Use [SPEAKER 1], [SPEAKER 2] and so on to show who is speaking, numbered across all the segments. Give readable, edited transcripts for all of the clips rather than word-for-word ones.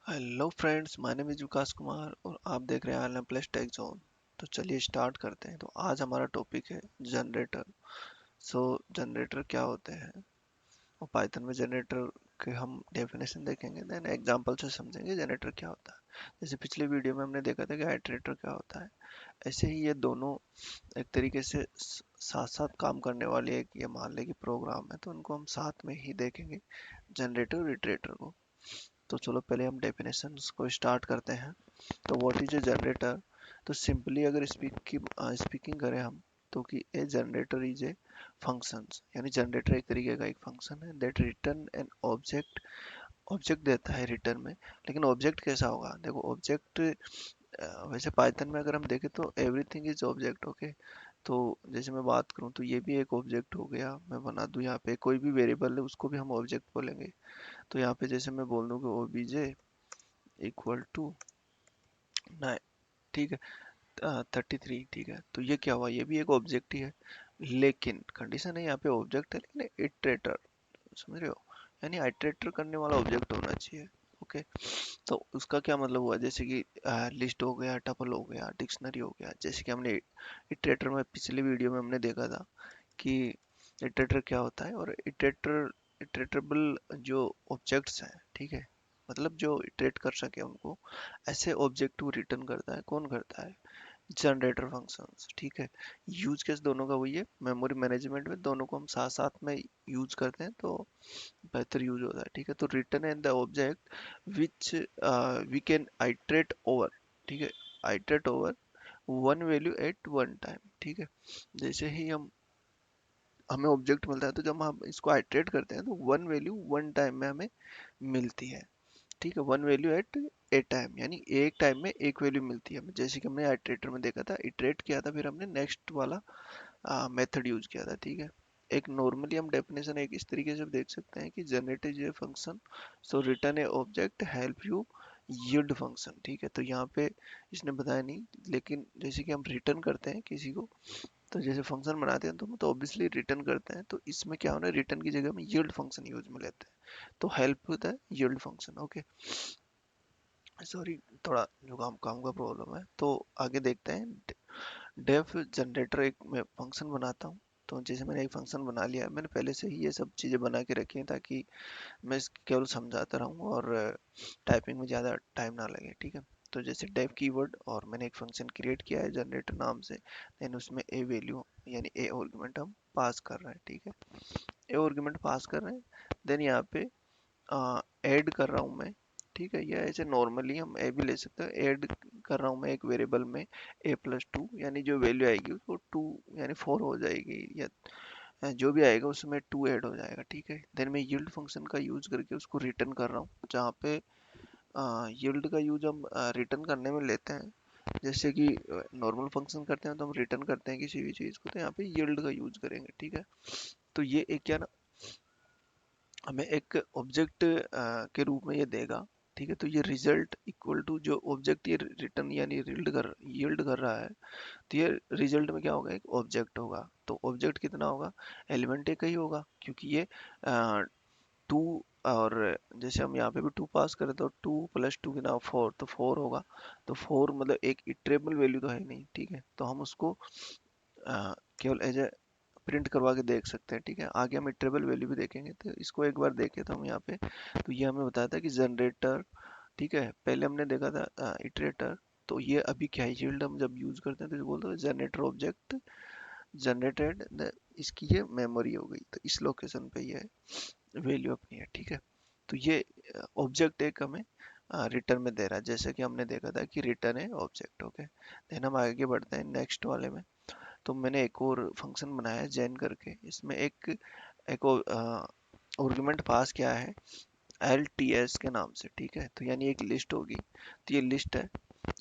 [SPEAKER 1] Hello friends, my name is Vikas Kumar और आप देख रहे हैं आलम प्लस टेक जोन। तो चलिए स्टार्ट करते हैं। तो आज हमारा टॉपिक है जनरेटर। जनरेटर क्या होते हैं और पाइथन में जनरेटर के हम डेफिनेशन देखेंगे, देन एग्जांपल से समझेंगे जनरेटर क्या होता है। जैसे पिछले वीडियो में हमने देखा था कि आइटरेटर क्या होता है, ऐसे ही ये दोनों एक तरीके से साथ साथ काम करने वाले एक ये मान लें कि प्रोग्राम है, तो उनको हम साथ में ही देखेंगे, जनरेटर और इटरेटर को। तो चलो पहले हम डेफिनेशंस को स्टार्ट करते हैं। तो व्हाट इज ए जनरेटर? तो सिंपली अगर स्पीकिंग करें हम, तो कि ए जनरेटर इज ए फंक्शंस, यानी जनरेटर एक तरीके का एक फंक्शन है that return an object. Object देता है रिटर्न में, लेकिन ऑब्जेक्ट कैसा होगा? देखो ऑब्जेक्ट वैसे पाइथन में अगर हम देखें तो एवरीथिंग इज ऑब्जेक्ट। ओके, तो जैसे मैं बात करूं तो ये भी एक ऑब्जेक्ट हो गया। मैं बना दूं यहाँ पे कोई भी वेरिएबल है उसको भी हम ऑब्जेक्ट बोलेंगे। तो यहाँ पे जैसे मैं बोल दूं कि ओबीजे इक्वल टू 9, ठीक है, 33, ठीक है, तो ये क्या हुआ? ये भी एक ऑब्जेक्ट ही है, लेकिन कंडीशन है यहाँ पे ऑब्जेक्ट है लेकिन इटरेटर, समझ रहे हो? यानी आइटरेटर करने वाला ऑब्जेक्ट होना चाहिए। ओके, तो उसका क्या मतलब हुआ? जैसे कि लिस्ट हो गया, टपल हो गया, डिक्शनरी हो गया। जैसे कि हमने इटरेटर में पिछले वीडियो में हमने देखा था कि इटरेटर क्या होता है, और इटरेटेबल जो ऑब्जेक्ट्स हैं, ठीक है, मतलब जो इटरेट कर सके उनको, ऐसे ऑब्जेक्ट को रिटर्न करता है। कौन करता है? जनरेटर फंक्शंस, ठीक है। यूज केस दोनों का वही है, मेमोरी मैनेजमेंट में दोनों को हम साथ साथ में यूज करते हैं तो बेहतर यूज होता है, ठीक है। तो return in the object which we can iterate over, ठीक है, iterate over one value at one time, ठीक है। जैसे ही हम हमें ऑब्जेक्ट मिलता है, तो जब हम इसको आइटरेट करते हैं तो वन वैल्यू वन टाइम में हमें मिलती है, ठीक है। One value at a time, यानी एक टाइम में एक वैल्यू मिलती है हमें। जैसे कि हमने आइटरेटर में देखा था, इटरेट किया था, फिर हमने नेक्स्ट वाला मेथड यूज किया था, ठीक है। एक नॉर्मली हम डेफिनेशन एक इस तरीके से देख सकते हैं कि generate is a function, so return A object help you yield function, ठीक है। तो यहाँ पे इसने बताया नहीं, लेकिन जैसे कि हम रिटर्न करते हैं किसी को, तो जैसे फंक्शन बनाते हैं तो ऑब्वियसली रिटर्न करते हैं, तो इसमें क्या होना है, रिटर्न की जगह में यील्ड फंक्शन यूज में लेते हैं, तो हेल्प होता है यील्ड फंक्शन। ओके, सॉरी, थोड़ा जुकाम काम का प्रॉब्लम है। तो आगे देखते हैं। डेफ जनरेटर एक मैं फंक्शन बनाता हूँ। तो जैसे मैंने एक फंक्शन बना लिया है, मैंने पहले से ही ये सब चीज़ें बना के रखी हैं ताकि मैं केवल समझाता रहूँ और टाइपिंग में ज़्यादा टाइम ना लगे, ठीक है। तो जैसे डेफ कीवर्ड, और मैंने एक फंक्शन क्रिएट किया है जनरेटर नाम से, देन उसमें ए वैल्यू यानी ए आर्गुमेंट हम पास कर रहे हैं, ठीक है। ए आर्गुमेंट पास कर रहे हैं, देन यहाँ पे ऐड कर रहा हूँ मैं, ठीक है। या ऐसे नॉर्मली हम ए भी ले सकते हैं। ऐड कर रहा हूँ मैं एक वेरिएबल में ए प्लस टू, यानी जो वैल्यू आएगी वो टू यानी फोर हो जाएगी, या जो भी आएगा उसमें टू ऐड हो जाएगा, ठीक है। देन मैं यील्ड फंक्शन का यूज करके उसको रिटर्न कर रहा हूँ, जहाँ पे यील्ड का यूज हम रिटर्न करने में लेते हैं। जैसे कि नॉर्मल फंक्शन करते हैं तो हम रिटर्न करते हैं किसी भी चीज़ को, तो यहाँ पे यील्ड का यूज करेंगे, ठीक है। तो ये एक क्या ना, हमें एक ऑब्जेक्ट के रूप में ये देगा, ठीक है। तो ये रिजल्ट इक्वल टू जो ऑब्जेक्ट ये रिटर्न यानी यील्ड कर रहा है, तो ये रिजल्ट में क्या होगा, एक ऑब्जेक्ट होगा। तो ऑब्जेक्ट कितना होगा? एलिमेंट एक ही होगा, क्योंकि ये टू, और जैसे हम यहाँ पे भी टू पास करें तो टू प्लस टू कितना, फोर, तो फोर होगा। तो फोर मतलब एक इटरेबल वैल्यू तो है नहीं, ठीक है। तो हम उसको केवल एज ए प्रिंट करवा के देख सकते हैं, ठीक है। आगे हम इटरेबल वैल्यू भी देखेंगे, तो इसको एक बार देखें तो हम यहाँ पे, तो ये हमें बताया था कि जनरेटर, ठीक है, पहले हमने देखा था इटरेटर। तो ये अभी क्या है, यील्ड हम जब यूज करते हैं तो बोलते हैं जनरेटर ऑब्जेक्ट जनरेटेड, इसकी ये मेमोरी हो गई, तो इस लोकेशन पे ये वैल्यू अपनी है, ठीक है। तो ये ऑब्जेक्ट एक हमें रिटर्न में दे रहा है, जैसे कि हमने देखा था कि रिटर्न है ऑब्जेक्ट। ओके, देन हम आगे बढ़ते हैं नेक्स्ट वाले में। तो मैंने एक और फंक्शन बनाया है जेन करके, इसमें एक आर्गुमेंट पास किया है एल टी एस के नाम से, ठीक है। तो यानी एक लिस्ट होगी, तो ये लिस्ट है।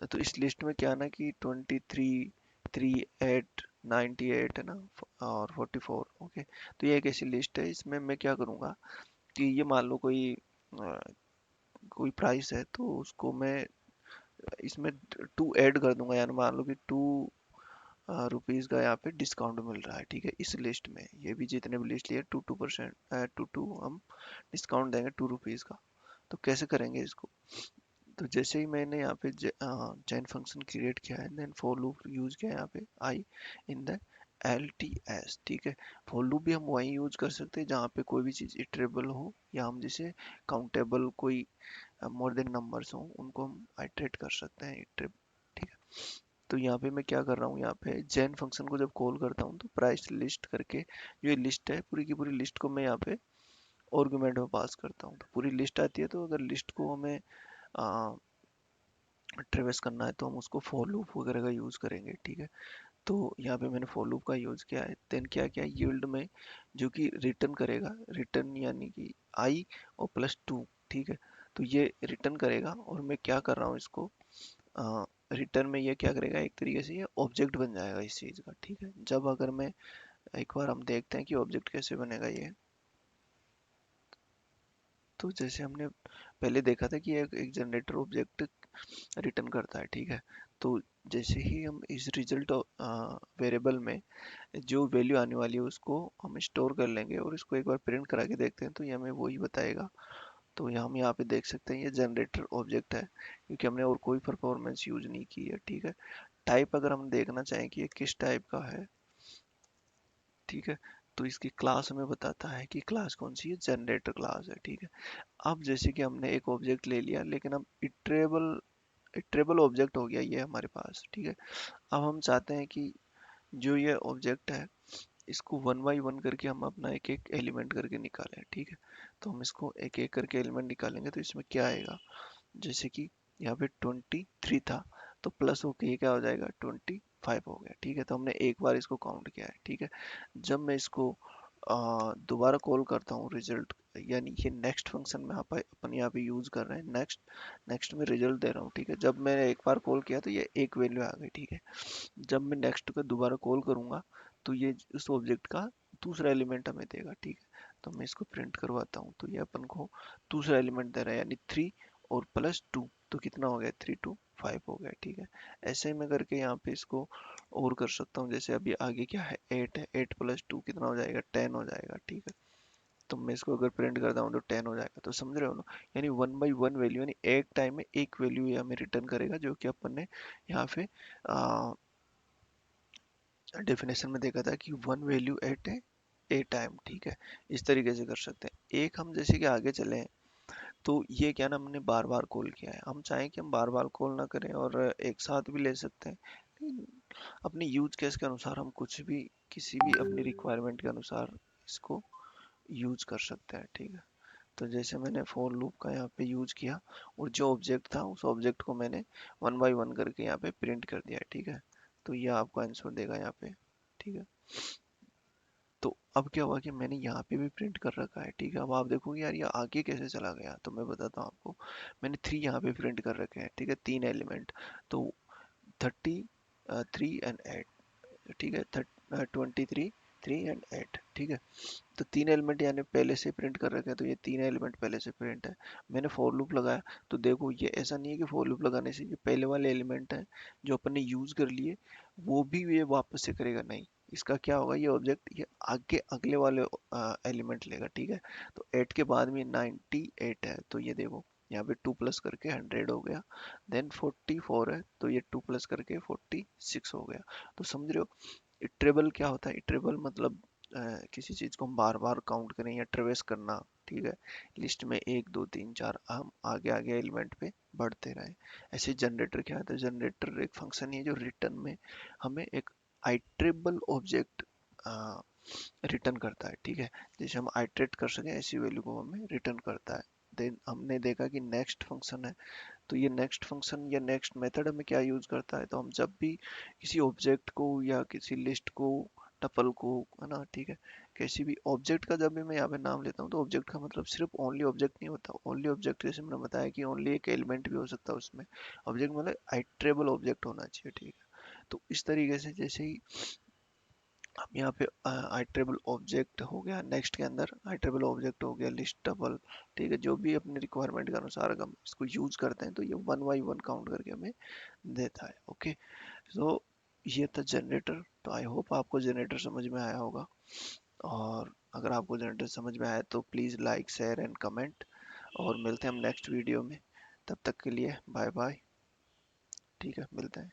[SPEAKER 1] तो इस लिस्ट में क्या है ना कि 23, 38, 98 है ना, और 44। ओके, तो ये एक ऐसी लिस्ट है, इसमें मैं क्या करूँगा कि ये मान लो अ, कोई प्राइस है, तो उसको मैं इसमें टू ऐड कर दूंगा, यानी मान लो कि टू रुपीज़ का यहाँ पे डिस्काउंट मिल रहा है, ठीक है। इस लिस्ट में ये भी जितने भी लिस्ट लिए two two percent two two हम डिस्काउंट देंगे टू रुपीज़ का। तो कैसे करेंगे इसको? तो जैसे ही मैंने यहाँ पे चेन फंक्शन क्रिएट किया है, देन फॉर लूप यूज किया है यहाँ पे आई इन द LTS, ठीक है। फॉर लूप भी हम वहीं यूज कर सकते हैं जहाँ पे कोई भी चीज़ इटरेबल हो, या हम जैसे काउंटेबल कोई मोर देन नंबर्स हो, उनको हम आइटरेट कर सकते हैं इटरेब, ठीक है। तो यहाँ पे मैं क्या कर रहा हूँ, यहाँ पे जेन फंक्शन को जब कॉल करता हूँ तो प्राइस लिस्ट करके जो ये लिस्ट है पूरी की पूरी लिस्ट को मैं यहाँ पे आर्गुमेंट में पास करता हूँ, तो पूरी लिस्ट आती है। तो अगर लिस्ट को हमें ट्रेवर्स करना है तो हम उसको फॉर लूप वगैरह का यूज़ करेंगे, ठीक है। तो यहाँ पे मैंने फॉर लूप का यूज़ किया है। देन क्या किया, यील्ड में जो कि रिटर्न करेगा, रिटर्न यानी कि आई और +2, ठीक है। तो ये रिटर्न करेगा और मैं क्या कर रहा हूँ इसको, रिटर्न में ये क्या करेगा, एक तरीके से ये ऑब्जेक्ट बन जाएगा इस चीज़ का, ठीक है। जब अगर मैं एक बार हम देखते हैं कि ऑब्जेक्ट कैसे बनेगा ये। तो जैसे हमने पहले देखा था कि एक जनरेटर ऑब्जेक्ट रिटर्न करता है, ठीक है। तो जैसे ही हम इस रिजल्ट वेरिएबल में जो वैल्यू आने वाली है उसको हम स्टोर कर लेंगे और इसको एक बार प्रिंट करा के देखते हैं तो ये हमें वही बताएगा। तो हम यहाँ पे देख सकते हैं ये जनरेटर ऑब्जेक्ट है, क्योंकि हमने और कोई परफॉर्मेंस यूज नहीं की है, ठीक है। टाइप अगर हम देखना चाहें कि ये किस टाइप का है, ठीक है, तो इसकी क्लास हमें बताता है कि क्लास कौन सी है, जनरेटर क्लास है, ठीक है। अब जैसे कि हमने एक ऑब्जेक्ट ले लिया, लेकिन अब इटरेबल ऑब्जेक्ट हो गया ये हमारे पास, ठीक है। अब हम चाहते हैं कि जो ये ऑब्जेक्ट है इसको वन बाई वन करके हम अपना एक एक एलिमेंट करके निकालें, ठीक है। तो हम इसको एक एक करके एलिमेंट निकालेंगे तो इसमें क्या आएगा, जैसे कि यहाँ पे 23 था, तो प्लस होके ये क्या हो जाएगा, 25 हो गया, ठीक है। तो हमने एक बार इसको काउंट किया है, ठीक है। जब मैं इसको दोबारा कॉल करता हूँ रिजल्ट, यानी ये नेक्स्ट फंक्शन में अपन यहाँ पे यूज कर रहे हैं, नेक्स्ट नेक्स्ट में रिजल्ट दे रहा हूँ, ठीक है। जब मैंने एक बार कॉल किया तो ये एक वैल्यू आ गई, ठीक है। जब मैं नेक्स्ट को दोबारा कॉल करूंगा तो ये उस ऑब्जेक्ट का दूसरा एलिमेंट हमें देगा, ठीक है। तो मैं इसको प्रिंट करवाता हूँ, तो ये अपन को दूसरा एलिमेंट दे रहा है, यानी 3 और +2, तो कितना हो गया, 3 to 5 हो गया, ठीक है। ऐसे ही मैं करके यहाँ पे इसको और कर सकता हूँ। जैसे अभी आगे क्या है, 8 है, 8 + 2 कितना हो जाएगा, 10 हो जाएगा, ठीक है। तो मैं इसको अगर प्रिंट करता हूँ तो 10 हो जाएगा, तो समझ रहे हो ना। यानी वन बाई वन वैल्यू, यानी एक टाइम में एक वैल्यू ये हमें रिटर्न करेगा, जो कि अपन ने यहाँ पे डेफिनेशन में देखा था कि one value at a time, ठीक है। इस तरीके से कर सकते हैं। एक हम जैसे कि आगे चले, तो ये क्या ना, हमने बार बार कॉल किया है, हम चाहें कि हम बार बार कॉल ना करें और एक साथ भी ले सकते हैं, लेकिन अपने यूज केस के अनुसार हम कुछ भी किसी भी अपनी रिक्वायरमेंट के अनुसार इसको यूज कर सकते हैं, ठीक है। तो जैसे मैंने फॉर लूप का यहाँ पे यूज किया और जो ऑब्जेक्ट था उस ऑब्जेक्ट को मैंने वन बाई वन करके यहाँ पे प्रिंट कर दिया, ठीक है। तो ये आपको आंसर देगा यहाँ पे, ठीक है। तो अब क्या हुआ कि मैंने यहाँ पे भी प्रिंट कर रखा है, ठीक है। अब आप देखोगे यार ये आगे कैसे चला गया, तो मैं बताता हूँ आपको। मैंने 3 यहाँ पे प्रिंट कर रखे हैं, ठीक है, 3 एलिमेंट। तो 33 and 8, ठीक है, 23, 3 and 8, ठीक है। तो 3 एलिमेंट यानी पहले से प्रिंट कर रखे हैं, तो ये 3 एलिमेंट पहले से प्रिंट है। मैंने फॉर लूप लगाया, तो देखो ये ऐसा नहीं है कि फॉर लूप लगाने से ये पहले वाले एलिमेंट है जो अपन ने यूज कर लिए वो भी ये वापस से करेगा, नहीं। इसका क्या होगा, ये ऑब्जेक्ट ये आगे अगले वाले एलिमेंट लेगा, ठीक है। तो 8 के बाद में 98 है, तो ये देखो यहाँ पे 2 प्लस करके 100 हो गया। देन 44 है, तो ये 2 प्लस करके 46 हो गया। तो समझ रहे हो, इटरेबल क्या होता है, इटरेबल मतलब किसी चीज को हम बार बार काउंट करें या ट्रेवेस करना, ठीक है। लिस्ट में 1 2 3 4 हम आगे आगे एलिमेंट पे बढ़ते रहे। ऐसे जनरेटर क्या होता है, जनरेटर एक फंक्शन है जो रिटर्न में हमें एक आइटरेबल ऑब्जेक्ट रिटर्न करता है, ठीक है। जैसे हम आइटरेट कर सके ऐसी वैल्यू को हमें रिटर्न करता है। देन हमने देखा कि नेक्स्ट फंक्शन है, तो ये नेक्स्ट फंक्शन या नेक्स्ट मेथड हमें क्या यूज करता है, तो हम जब भी किसी ऑब्जेक्ट को या किसी लिस्ट को, टपल को, है ना, ठीक है, किसी भी ऑब्जेक्ट का जब भी मैं यहाँ पे नाम लेता हूँ तो ऑब्जेक्ट का मतलब सिर्फ ओनली ऑब्जेक्ट नहीं होता। ओनली ऑब्जेक्ट जैसे मैंने बताया कि ओनली एक एलिमेंट भी हो सकता है उसमें। ऑब्जेक्ट मतलब आइटरेबल ऑब्जेक्ट होना चाहिए, ठीक है। तो इस तरीके से जैसे ही हम यहाँ पे आइटरेबल ऑब्जेक्ट हो गया, नेक्स्ट के अंदर आइटरेबल ऑब्जेक्ट हो गया, लिस्टेबल, ठीक है, जो भी अपने रिक्वायरमेंट के अनुसार अगर हम इसको यूज करते हैं तो ये वन बाई वन काउंट करके हमें देता है, ओके। तो ये था जनरेटर। तो आई होप आपको जनरेटर समझ में आया होगा, और अगर आपको जनरेटर समझ में आया तो please like share and comment, और मिलते हैं हम नेक्स्ट वीडियो में। तब तक के लिए बाय बाय। ठीक है, मिलते हैं।